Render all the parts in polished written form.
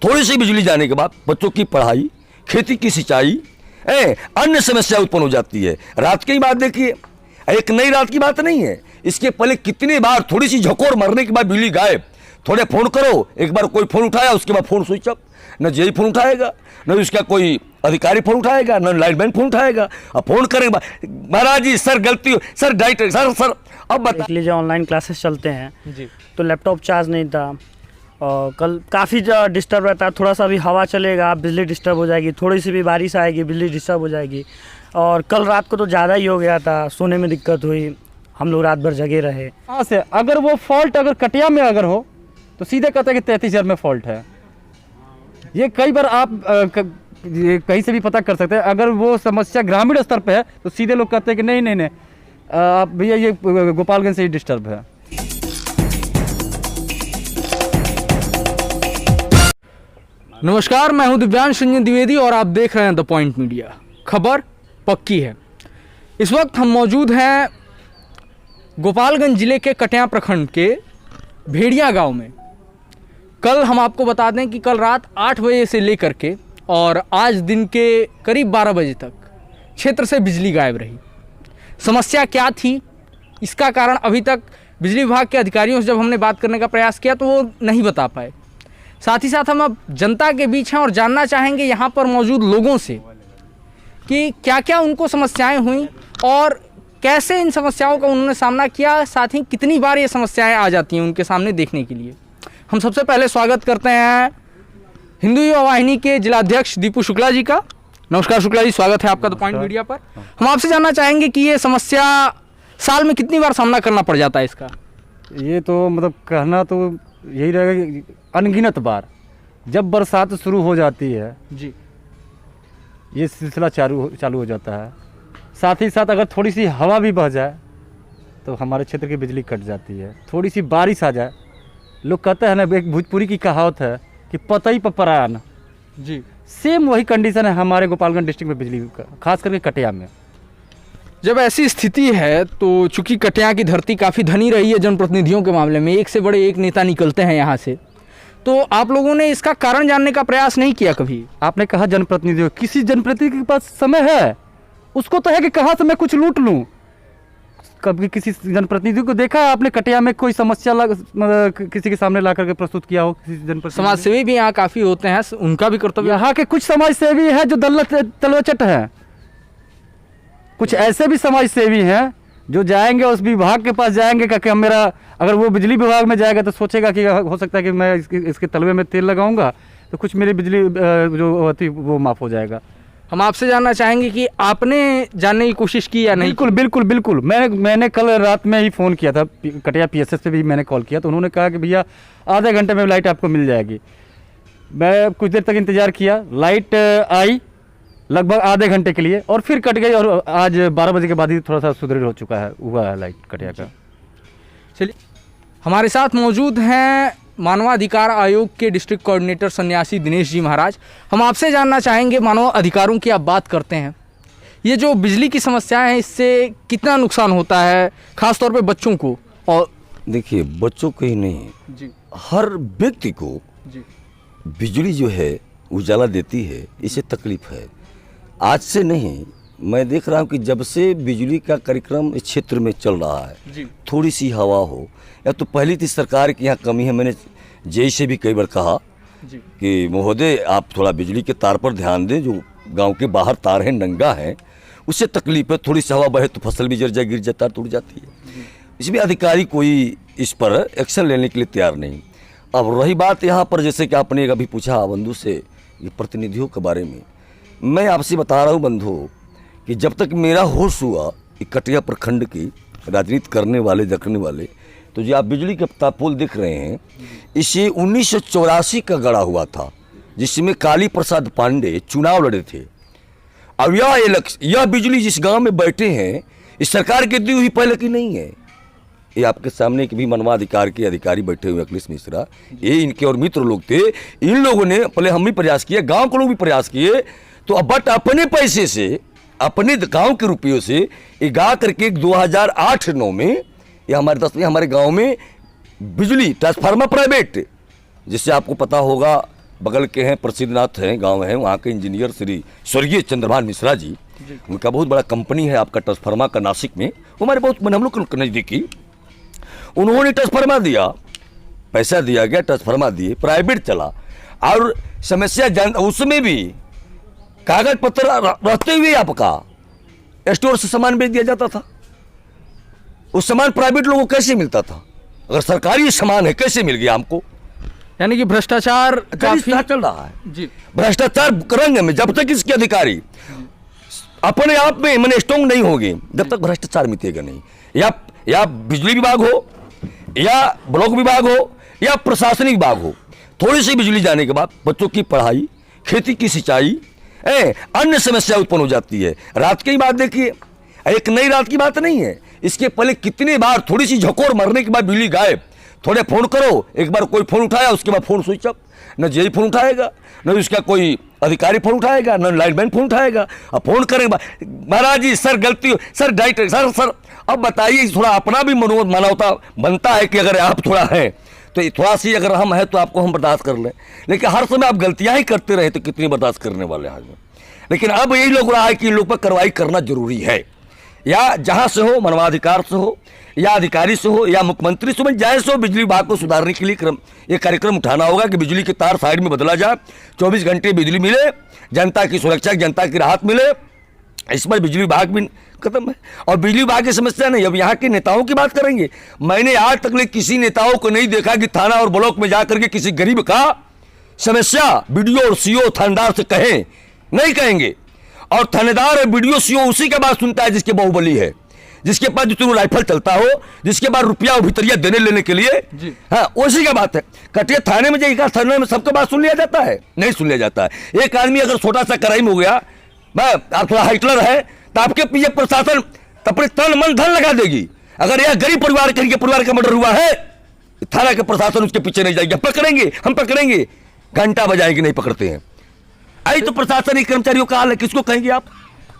थोड़ी सी बिजली जाने के बाद बच्चों की पढ़ाई, खेती की सिंचाई, अन्य समस्या उत्पन्न हो जाती है। रात की बात देखिए, एक नई रात की बात नहीं है, इसके पहले कितनी बार थोड़ी सी झकोर मरने के बाद बिजली गायब। थोड़े फोन करो, एक बार कोई फोन उठाया, उसके बाद फोन स्विच ऑफ। न जेई फोन उठाएगा, न उसका कोई अधिकारी फोन उठाएगा, न लाइनमैन फोन उठाएगा। अब फोन करेगा, महाराज जी सर गलती, सर डाइट, सर अब बता लीजिए ऑनलाइन क्लासेस चलते हैं जी। तो लैपटॉप चार्ज नहीं था और कल काफ़ी डिस्टर्ब रहता है। थोड़ा सा भी हवा चलेगा बिजली डिस्टर्ब हो जाएगी, थोड़ी सी भी बारिश आएगी बिजली डिस्टर्ब हो जाएगी। और कल रात को तो ज़्यादा ही हो गया था, सोने में दिक्कत हुई, हम लोग रात भर जगे रहे। हाँ से अगर वो फॉल्ट अगर कटिया में अगर हो तो सीधे कहते हैं कि 33,000 में फॉल्ट है। ये कई बार आप कहीं से भी पता कर सकते हैं। अगर वो समस्या ग्रामीण स्तर पे है तो सीधे लोग कहते हैं कि नहीं नहीं नहीं आप भैया ये गोपालगंज से ही डिस्टर्ब है। नमस्कार, मैं हूं दिव्यांश रंजन द्विवेदी और आप देख रहे हैं द पॉइंट मीडिया। खबर पक्की है। इस वक्त हम मौजूद हैं गोपालगंज जिले के कटिया प्रखंड के भेड़िया गांव में। कल हम आपको बता दें कि कल रात 8 बजे से लेकर के और आज दिन के करीब 12 बजे तक क्षेत्र से बिजली गायब रही। समस्या क्या थी, इसका कारण अभी तक बिजली विभाग के अधिकारियों से जब हमने बात करने का प्रयास किया तो वो नहीं बता पाए। साथ ही साथ हम अब जनता के बीच हैं और जानना चाहेंगे यहाँ पर मौजूद लोगों से कि क्या क्या उनको समस्याएं हुई और कैसे इन समस्याओं का उन्होंने सामना किया, साथ ही कितनी बार ये समस्याएं आ जाती हैं उनके सामने देखने के लिए। हम सबसे पहले स्वागत करते हैं हिंदू युवा वाहिनी के जिलाध्यक्ष दीपू शुक्ला जी का। नमस्कार शुक्ला जी, स्वागत है आपका द पॉइंट मीडिया पर। हम आपसे जानना चाहेंगे कि ये समस्या साल में कितनी बार सामना करना पड़ जाता है इसका? ये तो मतलब कहना तो यही रहेगा कि अनगिनत बार जब बरसात शुरू हो जाती है जी, ये सिलसिला चालू हो जाता है। साथ ही साथ अगर थोड़ी सी हवा भी बह जाए तो हमारे क्षेत्र की बिजली कट जाती है। थोड़ी सी बारिश आ जाए, लोग कहते हैं ना, एक भोजपुरी की कहावत है कि पतई पर परान जी, सेम वही कंडीशन है हमारे गोपालगंज डिस्ट्रिक्ट में बिजली का, खास करके कटिया में। जब ऐसी स्थिति है तो चूंकि कटिया की धरती काफ़ी धनी रही है जनप्रतिनिधियों के मामले में, एक से बड़े एक नेता निकलते हैं यहाँ से, तो आप लोगों ने इसका कारण जानने का प्रयास नहीं किया कभी? आपने कहा जनप्रतिनिधियों, किसी जनप्रतिनिधि के पास समय है? उसको तो है कि कहाँ से मैं कुछ लूट लूँ। कभी किसी जनप्रतिनिधि को देखा है आपने कटिया में कोई समस्या किसी के सामने ला करके प्रस्तुत किया हो? किसी जनप्रतिनिधि, समाज सेवी भी यहाँ काफ़ी होते हैं, उनका भी कर्तव्य। यहाँ के कुछ समाज सेवी है जो तलवचट है, कुछ ऐसे भी समाज सेवी हैं जो जाएंगे उस विभाग के पास जाएंगे कि मेरा, अगर वो बिजली विभाग में जाएगा तो सोचेगा कि हो सकता है कि मैं इसके तलवे में तेल लगाऊंगा तो कुछ मेरी बिजली जो होती वो माफ़ हो जाएगा। हम आपसे जानना चाहेंगे कि आपने जानने की कोशिश की या नहीं? बिल्कुल बिल्कुल बिल्कुल। मैंने कल रात में ही फ़ोन किया था, कटिया PSS पे भी मैंने कॉल किया तो उन्होंने कहा कि भैया आधे घंटे में लाइट आपको मिल जाएगी। मैं कुछ देर तक इंतज़ार किया, लाइट आई लगभग आधे घंटे के लिए और फिर कट गई और आज 12 बजे के बाद ही थोड़ा सा सुदृढ़ हो चुका है, हुआ है लाइट कटिया का। चलिए, हमारे साथ मौजूद हैं मानवाधिकार आयोग के डिस्ट्रिक्ट कोऑर्डिनेटर सन्यासी दिनेश जी महाराज। हम आपसे जानना चाहेंगे, मानव अधिकारों की आप बात करते हैं, ये जो बिजली की समस्या है इससे कितना नुकसान होता है खासतौर पे बच्चों को? और देखिए, बच्चों को ही नहीं, जी हर व्यक्ति को जी बिजली जो है उजाला देती है, इसे तकलीफ है। आज से नहीं, मैं देख रहा हूँ कि जब से बिजली का कार्यक्रम इस क्षेत्र में चल रहा है, जी, थोड़ी सी हवा हो या तो पहली थी सरकार की यहाँ कमी है। मैंने जेई से भी कई बार कहा जी, कि महोदय आप थोड़ा बिजली के तार पर ध्यान दें, जो गांव के बाहर तार है, नंगा है, उससे तकलीफ है। थोड़ी सी हवा बहे तो फसल भी जर जा, गिर जाता, टूट जाती है। इसमें अधिकारी कोई इस पर एक्शन लेने के लिए तैयार नहीं। अब रही बात यहाँ पर, जैसे कि आपने अभी पूछा बंधु से ये प्रतिनिधियों के बारे में, मैं आपसे बता रहा हूँ बंधु कि जब तक मेरा होश हुआ कटिया प्रखंड की राजनीति करने वाले देखने वाले, तो जो आप बिजली का तापुल दिख रहे हैं, इसे 1984 का गढ़ा हुआ था, जिसमें काली प्रसाद पांडे चुनाव लड़े थे। अब यह बिजली जिस गांव में बैठे हैं, इस सरकार की दी हुई पहले की नहीं है। ये आपके सामने के भी मानवाधिकार के अधिकारी बैठे हुए अखिलेश मिश्रा, ये इनके और मित्र लोग थे। इन लोगों ने पहले, हम भी प्रयास किए, गांव के लोग भी प्रयास किए, तो बट अपने पैसे से, अपने गांव के रुपयों से ये गा करके 2008-9 में ये हमारे 10वें हमारे गांव में बिजली ट्रांसफार्मर प्राइवेट, जिससे आपको पता होगा बगल के हैं, प्रसिद्धनाथ हैं गांव हैं, वहाँ के इंजीनियर श्री स्वर्गीय चंद्रभान मिश्रा जी, उनका बहुत बड़ा कंपनी है आपका ट्रांसफार्मा का नासिक में, वो हमारे बहुत हम लोग के नज़दीकी, उन्होंने ट्रांसफार्मा दिया, पैसा दिया गया, ट्रांसफार्मा दिए, प्राइवेट चला, और समस्या उसमें भी कागज पत्र रहते हुए आपका स्टोर से सामान बेच दिया जाता था। उस सामान प्राइवेट लोगों को कैसे मिलता था? अगर सरकारी सामान है कैसे मिल गया हमको? यानी कि भ्रष्टाचार काफी चल रहा है जी। भ्रष्टाचार रंग में, जब तक इसके अधिकारी अपने आप में मैंने स्ट्रॉन्ग नहीं होंगे, जब तक भ्रष्टाचार मिटेगा नहीं। या बिजली विभाग हो, या ब्लॉक विभाग हो, या प्रशासनिक विभाग हो, थोड़ी सी बिजली जाने के बाद बच्चों की पढ़ाई, खेती की सिंचाई, अन्य समस्या उत्पन्न हो जाती है। रात की बात देखिए, एक नई रात की बात नहीं है, इसके पहले कितने बार थोड़ी सी झकोर मरने के बाद बिजली गायब, थोड़े फोन करो, एक बार कोई फोन उठाया उसके बाद फोन स्विच ऑफ, न जेई फोन उठाएगा, न उसका कोई अधिकारी फोन उठाएगा, न लाइनमैन फोन उठाएगा। अब फोन करेंगे, महाराज जी सर गलती, सर डाइट सर। अब बताइए, थोड़ा अपना भी मानवता बनता है कि अगर आप थोड़ा है तो थोड़ा सी अगर हम है तो आपको हम बर्दाश्त कर लें, लेकिन हर समय आप गलतियां ही करते रहे तो कितनी बर्दाश्त करने वाले हैं। लेकिन अब यही लोग रहा है कि इन लोग पर कार्रवाई करना जरूरी है, या जहां से हो, मानवाधिकार से हो, या अधिकारी से हो, या मुख्यमंत्री से हो, जैसे हो, बिजली विभाग को सुधारने के लिए ये कार्यक्रम उठाना होगा कि बिजली के तार साइड में बदला जाए, 24 घंटे बिजली मिले, जनता की सुरक्षा, जनता की राहत मिले। इस पर बिजली विभाग भी खत्म है। और बिजली विभाग की समस्या नहीं, अब यहाँ के नेताओं की बात करेंगे। मैंने आज तक किसी नेताओं को नहीं देखा कि थाना और ब्लॉक में जाकर के किसी गरीब का समस्या बीडीओ और सीओ थानेदार से कहें, नहीं कहेंगे। और थानेदार और बीडीओ सीओ उसी के बात सुनता है जिसके बाहुबली है, जिसके पास जितने राइफल चलता हो, जिसके पास रुपया और भितरिया देने लेने के लिए, हाँ उसी का बात है। कटिया थाने में जाएगा, थाने में सबके बात सुन लिया जाता है? नहीं सुन लिया जाता है। एक आदमी अगर छोटा सा क्राइम हो गया, आप थोड़ा हाइटलर है तो आपके पीछे प्रशासन अपने तन मन धन लगा देगी। अगर यह गरीब परिवार के परिवार का मर्डर हुआ है, थाना के प्रशासन उसके पीछे नहीं जाएगा, पकड़ेंगे, हम पकड़ेंगे, घंटा बजाएंगे, नहीं पकड़ते हैं। आई तो प्रशासनिक कर्मचारियों का हाल है, किसको कहेंगे आप?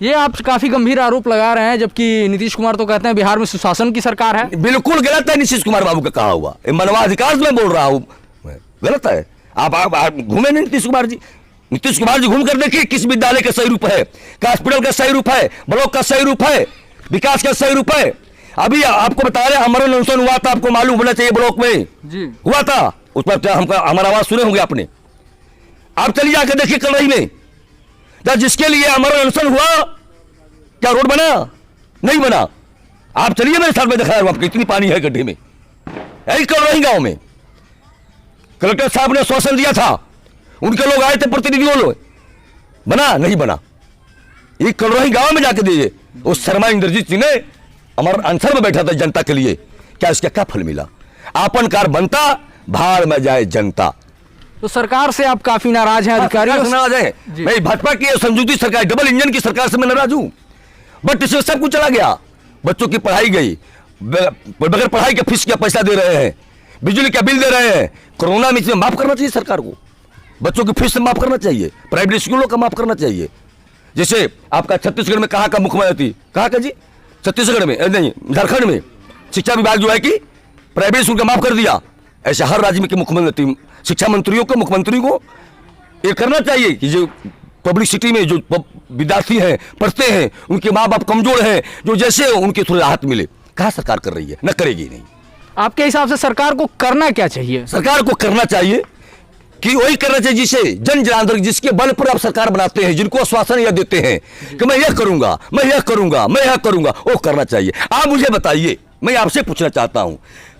ये आप काफी गंभीर आरोप लगा रहे हैं, जबकि नीतीश कुमार तो कहते हैं बिहार में सुशासन की सरकार है। बिल्कुल गलत है नीतीश कुमार बाबू का कहा हुआ, मानवाधिकार से मैं बोल रहा हूं, गलत है। आप घूमे नहीं नीतीश कुमार जी, नीतीश कुमार जी घूम कर देखिए किस विद्यालय का सही रूप है, का हॉस्पिटल का सही रूप है, ब्लॉक का सही रूप है, विकास का सही रूप है। अभी आपको बता रहे हमारा अनशन हुआ था, आपको मालूम होना चाहिए, ब्लॉक में जी हुआ था, उस पर हमारा आवाज सुने होंगे आपने। आप चलिए जाकर देखिए कल में, जिसके लिए हमारा अनशन हुआ, क्या रोड बना? नहीं बना। आप चलिए मेरे साथ में दिखा रहा हूं आपको, कितनी पानी है गड्ढे में, यही कर रही गांव में। कलेक्टर साहब ने आश्वासन दिया था, उनके लोग आए थे, प्रतिनिधियों लोग, बना नहीं बना। ये कर रही गांव में जाके दीजिए। उस शर्मा इंद्रजीत जी ने हमारे आंसर में बैठा था जनता के लिए, क्या इसका क्या फल मिला? आपन कार बनता, भाड़ में जाए जनता। तो सरकार से आप काफी नाराज हैं, अधिकारियों से नाराज है। मैं भाजपा की संयुक्त सरकार, डबल इंजन की सरकार से मैं नाराज हूं, बट इसमें सब कुछ चला गया। बच्चों की पढ़ाई गई, बगैर पढ़ाई के फीस का पैसा दे रहे हैं, बिजली का बिल दे रहे हैं। कोरोना में इसमें माफ करना चाहिए सरकार को, बच्चों की फीस से माफ करना चाहिए, प्राइवेट स्कूलों का माफ करना चाहिए। जैसे आपका छत्तीसगढ़ में कहाँ का मुख्यमंत्री, कहाँ का जी? छत्तीसगढ़ में नहीं, झारखंड में शिक्षा विभाग जो है कि प्राइवेट स्कूल का माफ कर दिया। ऐसे हर राज्य में के मुख्यमंत्री, शिक्षा मंत्रियों को, मुख्यमंत्री को ये करना चाहिए कि जो पब्लिक सिटी में जो विद्यार्थी हैं, पढ़ते हैं, उनके माँ बाप कमजोर हैं, जो जैसे उनके थोड़ी राहत मिले। कहाँ सरकार कर रही है? न करेगी नहीं। आपके हिसाब से सरकार को करना क्या चाहिए? सरकार को करना चाहिए कि वही करना चाहिए जिसे जन जनार्दन, जिसके बल पर आप सरकार बनाते हैं, जिनको आश्वासन यह देते हैं कि मैं यह करूंगा, मैं यह करूंगा, मैं यह करूंगा, वो करना चाहिए। आप मुझे बताइए, मैं आपसे पूछना चाहता हूं,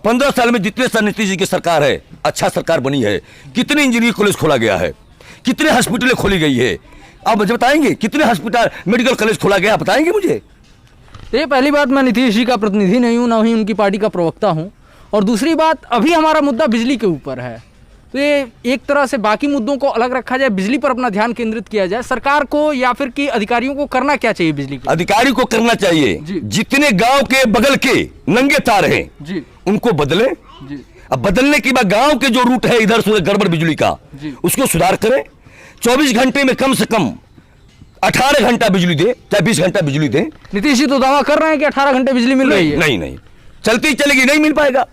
15 साल में जितने साल नीतीश जी की सरकार है, अच्छा सरकार बनी है, कितने इंजीनियरिंग कॉलेज खोला गया है, कितने हॉस्पिटलें खोली गई है? आप मुझे बताएंगे कितने हॉस्पिटल, मेडिकल कॉलेज खोला गया, बताएंगे मुझे? ये पहली बात, मैं नीतीश जी का प्रतिनिधि नहीं हूँ, ना ही उनकी पार्टी का प्रवक्ता हूँ। और दूसरी बात, अभी हमारा मुद्दा बिजली के ऊपर है, तो ये एक तरह से बाकी मुद्दों को अलग रखा जाए, बिजली पर अपना ध्यान केंद्रित किया जाए। सरकार को या फिर कि अधिकारियों को करना क्या चाहिए? बिजली के अधिकारी को करना चाहिए, जितने गांव के बगल के नंगे तार हैं जी, उनको बदले जी। अब बदलने के बाद गांव के जो रूट है इधर से गड़बड़ बिजली का, उसको सुधार करें। 24 घंटे में कम से कम 18 घंटा बिजली दे, चाहे 20 घंटा बिजली दे। नीतीश जी तो दावा कर रहे हैं कि 18 घंटे बिजली मिल रही है। नहीं, चलती चलेगी, नहीं मिल पाएगा।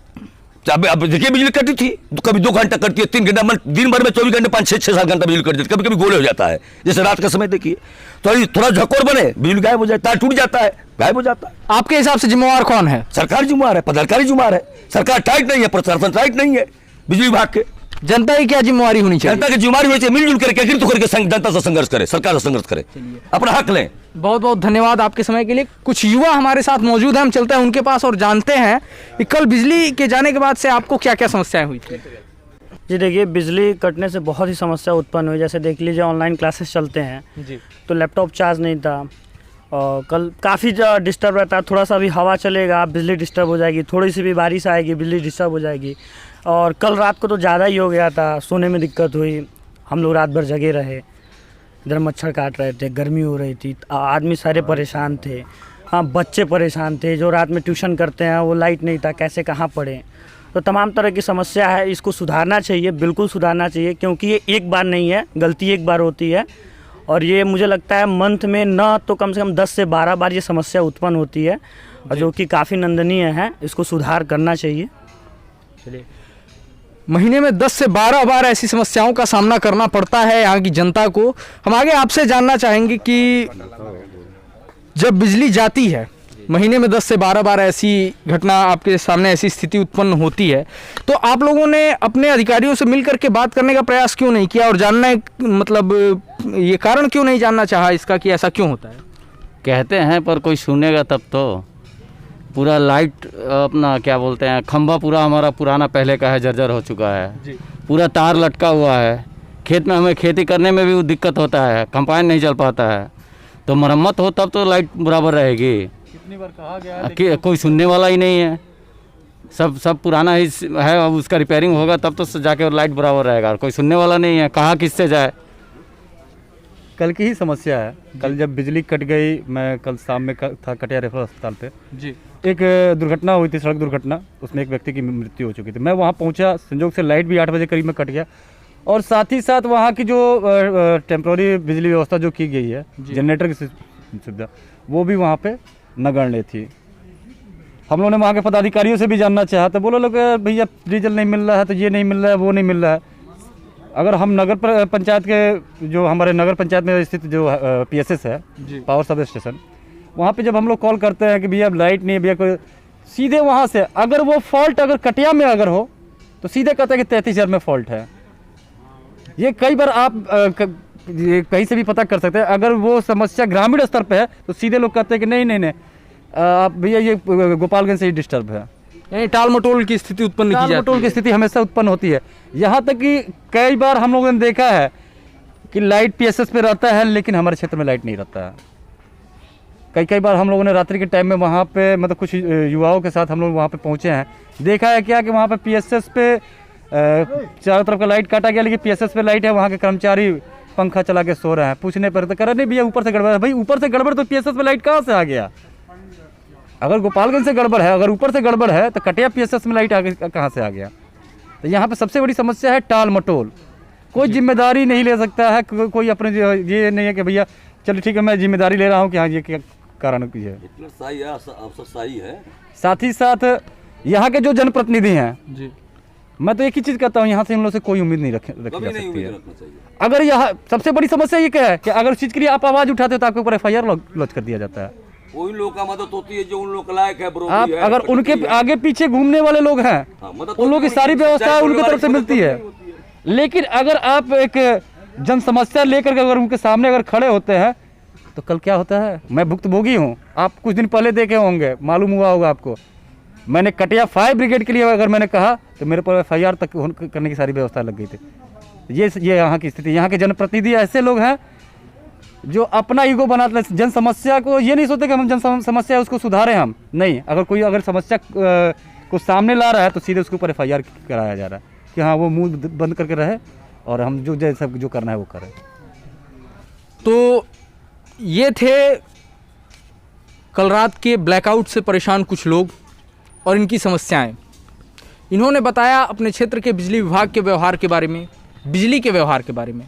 अब देखिए बिजली कटी थी, तो कभी 2 घंटा कटती है, 3 घंटा, मतलब दिन भर में 24 घंटे 5-6-7 घंटा बिजली कट जाती है, कभी कभी गोले हो जाता है, जैसे रात का समय देखिए, तो थोड़ा झकोर बने बिजली गायब हो जाए, तार टूट जाता है, गायब हो जाता है। आपके हिसाब से जिम्मेवार कौन है? सरकार जिम्मेवार है, पदाधिकारी जिम्मेवार है, सरकार टाइट नहीं है, प्रशासन टाइट नहीं है बिजली विभाग के। जनता की क्या जिम्मेवारी होनी चाहिए? जनता की जिम्मेवारी होनी चाहिए, मिलजुल करके तो करके जनता से संघर्ष करे, सरकार से संघर्ष करे, अपना हक लें। बहुत बहुत धन्यवाद आपके समय के लिए। कुछ युवा हमारे साथ मौजूद हैं, हम चलते हैं उनके पास और जानते हैं कि कल बिजली के जाने के बाद से आपको क्या क्या समस्याएं हुई थी। जी देखिए, बिजली कटने से बहुत ही समस्या उत्पन्न हुई। जैसे देख लीजिए, ऑनलाइन क्लासेस चलते हैं जी। तो लैपटॉप चार्ज नहीं था, और कल काफ़ी डिस्टर्ब रहता है, थोड़ा सा भी हवा चलेगा बिजली डिस्टर्ब हो जाएगी, थोड़ी सी भी बारिश आएगी बिजली डिस्टर्ब हो जाएगी। और कल रात को तो ज़्यादा ही हो गया था, सोने में दिक्कत हुई, हम लोग रात भर जगे रहे, इधर मच्छर काट रहे थे, गर्मी हो रही थी, आदमी सारे परेशान थे। हाँ, बच्चे परेशान थे, जो रात में ट्यूशन करते हैं वो लाइट नहीं था, कैसे कहाँ पढ़ें। तो तमाम तरह की समस्या है, इसको सुधारना चाहिए, बिल्कुल सुधारना चाहिए, क्योंकि ये एक बार नहीं है, गलती एक बार होती है, और ये मुझे लगता है मंथ में न तो कम से कम 10 से 12 बार ये समस्या उत्पन्न होती है, और जो कि काफ़ी निंदनीय है, इसको सुधार करना चाहिए। चलिए, महीने में 10 से 12 बार ऐसी समस्याओं का सामना करना पड़ता है यहाँ की जनता को। हम आगे आपसे जानना चाहेंगे कि जब बिजली जाती है, महीने में 10 से 12 बार ऐसी घटना आपके सामने, ऐसी स्थिति उत्पन्न होती है, तो आप लोगों ने अपने अधिकारियों से मिल करके बात करने का प्रयास क्यों नहीं किया, और जानना मतलब ये कारण क्यों नहीं जानना चाहा इसका कि ऐसा क्यों होता है? कहते हैं पर कोई सुनेगा तब तो। पूरा लाइट अपना क्या बोलते हैं, खंभा पूरा हमारा पुराना पहले का है, जर्जर हो चुका है जी। पूरा तार लटका हुआ है, खेत में हमें खेती करने में भी दिक्कत होता है, कंपाइन नहीं चल पाता है, तो मरम्मत हो तब तो लाइट बराबर रहेगी। कितनी बार कहा गया, कोई सुनने वाला ही नहीं है, सब पुराना ही है, अब उसका रिपेयरिंग होगा तब तो जाके लाइट बराबर रहेगा, कोई सुनने वाला नहीं है, कहाँ किससे जाए। कल की ही समस्या है। कल जब बिजली कट गई, मैं कल शाम में था कटिया रेफरल अस्पताल पे जी। एक दुर्घटना हुई थी, सड़क दुर्घटना, उसमें एक व्यक्ति की मृत्यु हो चुकी थी। मैं वहाँ पहुँचा, संयोग से लाइट भी 8 बजे करीब में कट गया, और साथ ही साथ वहाँ की जो टेम्प्रोरी बिजली व्यवस्था जो की गई है, जनरेटर की सुविधा, वो भी वहाँ पे नगण्य थी। हम लोगों ने वहाँ के पदाधिकारियों से भी जानना चाहा, तो बोलो लोग भैया डीजल नहीं मिल रहा है, तो ये नहीं मिल रहा है, वो नहीं मिल रहा है। अगर हम नगर पंचायत के, जो हमारे नगर पंचायत में स्थित जो PSS है, पावर सब स्टेशन, वहाँ पे जब हम लोग कॉल करते हैं कि भैया लाइट नहीं है, भैया कोई, सीधे वहाँ से अगर वो फॉल्ट अगर कटिया में अगर हो तो सीधे कहते हैं कि 33,000 में फॉल्ट है। ये कई बार आप कहीं से भी पता कर सकते हैं। अगर वो समस्या ग्रामीण स्तर पे है तो सीधे लोग कहते हैं कि नहीं नहीं नहीं, आप भैया ये गोपालगंज से ही डिस्टर्ब है। यानी टाल मटोल की स्थिति उत्पन्न की जाती है। टाल मटोल की स्थिति हमेशा उत्पन्न होती है। यहाँ तक कि कई बार हम लोगों ने देखा है कि लाइट PSS पे रहता है, लेकिन हमारे क्षेत्र में लाइट नहीं रहता है। कई बार हम लोगों ने रात्रि के टाइम में वहाँ पे, मतलब कुछ युवाओं के साथ हम लोग वहाँ पे पहुँचे हैं, देखा है क्या कि वहाँ पे PSS पे चारों तरफ का लाइट काटा गया, लेकिन PSS पे लाइट है, वहाँ के कर्मचारी पंखा चला के सो रहे हैं। पूछने पर तो कह रहे नहीं भैया ऊपर से गड़बड़ है। भाई ऊपर से गड़बड़ तो PSS पे लाइट कहाँ से आ गया? अगर गोपालगंज से गड़बड़ है, अगर ऊपर से गड़बड़ है, तो कटिया PSS में लाइट कहाँ से आ गया? तो यहाँ पे सबसे बड़ी समस्या है टाल मटोल। कोई जिम्मेदारी नहीं ले सकता है, कोई अपने ये नहीं है कि भैया चलो ठीक है मैं जिम्मेदारी ले रहा हूँ कि हाँ ये क्या कारण की है। सही है। साथ ही साथ यहाँ के जो जनप्रतिनिधि हैं जी, मैं तो एक ही चीज़ कहता हूँ, यहाँ से इन लोगों से कोई उम्मीद नहीं रखी जा सकती है। अगर यहाँ सबसे बड़ी समस्या ये क्या है कि अगर चीज़ के लिए आप आवाज़ उठाते हो तो आपके ऊपर FIR लॉन्च कर दिया जाता है। उन लोगों का मदद होती है जो उन लोग लायक है, आप अगर उनके आगे पीछे घूमने वाले लोग हैं, उन लोगों की सारी व्यवस्था उनकी तरफ से मिलती है। लेकिन अगर आप एक जन समस्या लेकर के अगर उनके सामने अगर खड़े होते हैं तो कल क्या होता है? मैं भुक्तभोगी हूँ, आप कुछ दिन पहले देखे होंगे, मालूम हुआ होगा आपको। मैंने कटिया फायर ब्रिगेड के लिए अगर मैंने कहा तो मेरे पर FIR तक करने की सारी व्यवस्था लग गई थी। ये यहाँ की स्थिति। यहाँ के जनप्रतिनिधि ऐसे लोग हैं जो अपना ईगो बनाते हैं, जन समस्या को ये नहीं सोचते कि हम जन समस्या है उसको सुधारें। हम नहीं, अगर कोई अगर समस्या को सामने ला रहा है तो सीधे उसके ऊपर FIR कराया जा रहा है कि हाँ वो मुंह बंद करके रहे और हम जो जैसा जो करना है वो करें। तो ये थे कल रात के ब्लैकआउट से परेशान कुछ लोग और इनकी समस्याएं। इन्होंने बताया अपने क्षेत्र के बिजली विभाग के व्यवहार के बारे में, बिजली के व्यवहार के बारे में।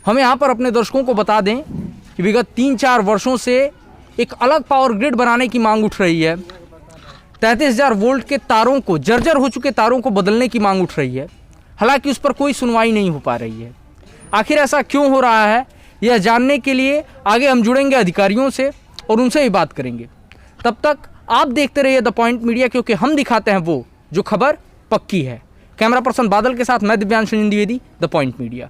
हम यहाँ पर अपने दर्शकों को बता दें कि विगत 3-4 वर्षों से एक अलग पावर ग्रिड बनाने की मांग उठ रही है। 33,000 वोल्ट के तारों को, जर्जर हो चुके तारों को बदलने की मांग उठ रही है, हालांकि उस पर कोई सुनवाई नहीं हो पा रही है। आखिर ऐसा क्यों हो रहा है, यह जानने के लिए आगे हम जुड़ेंगे अधिकारियों से और उनसे ही बात करेंगे। तब तक आप देखते रहिए द पॉइंट मीडिया, क्योंकि हम दिखाते हैं वो जो खबर पक्की है। कैमरा पर्सन बादल के साथ मैं Divyanshu Dwivedi, the point media.